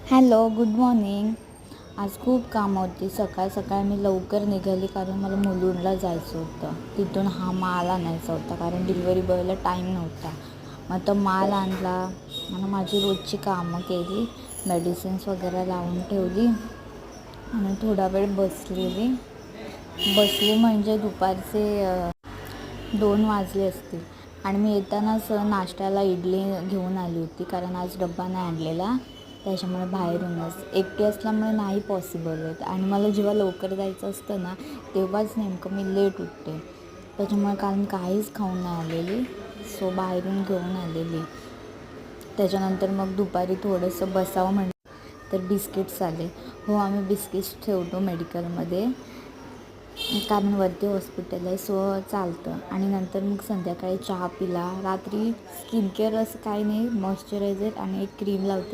Hello, good morning. आज खूप कामं होती. सकाळ सकाळ मी लवकर निघाली कारण मला मुलुंडला जायचं होतं. तिथून हा माल आणायचा होता कारण डिलिव्हरी बॉयला टाईम नव्हता. मग तो माल आणला आणि माझी रोजची कामं केली, मेडिसिन्स वगैरे लावून ठेवली आणि थोडा वेळ बसली म्हणजे दुपारचे 2 वाजले असतील. आणि मी येतानाच नाश्त्याला इडली घेऊन आली होती कारण आज डब्बा नाही आणलेला, त्याच्यामुळे बाहेरूनच. एकटी असल्यामुळे नाही पॉसिबल होत आणि मला जेव्हा लवकर जायचं असतं ना तेव्हाच नेमकं मी लेट उठते. त्याच्यामुळे काल मी काहीच खाऊन नाही आलेली, सो बाहेरून घेऊन आलेली. त्याच्यानंतर मग दुपारी थोडंसं बसावं म्हटलं तर बिस्किट्स आले. हो, आम्ही बिस्किट्स ठेवतो मेडिकलमध्ये कारण वरती हॉस्पिटल आहे, सो चालतं. आणि नंतर मग संध्याकाळी चहा पिला. रात्री स्किन केअर असं काही नाही, मॉइश्चरायझर आणि एक क्रीम लावते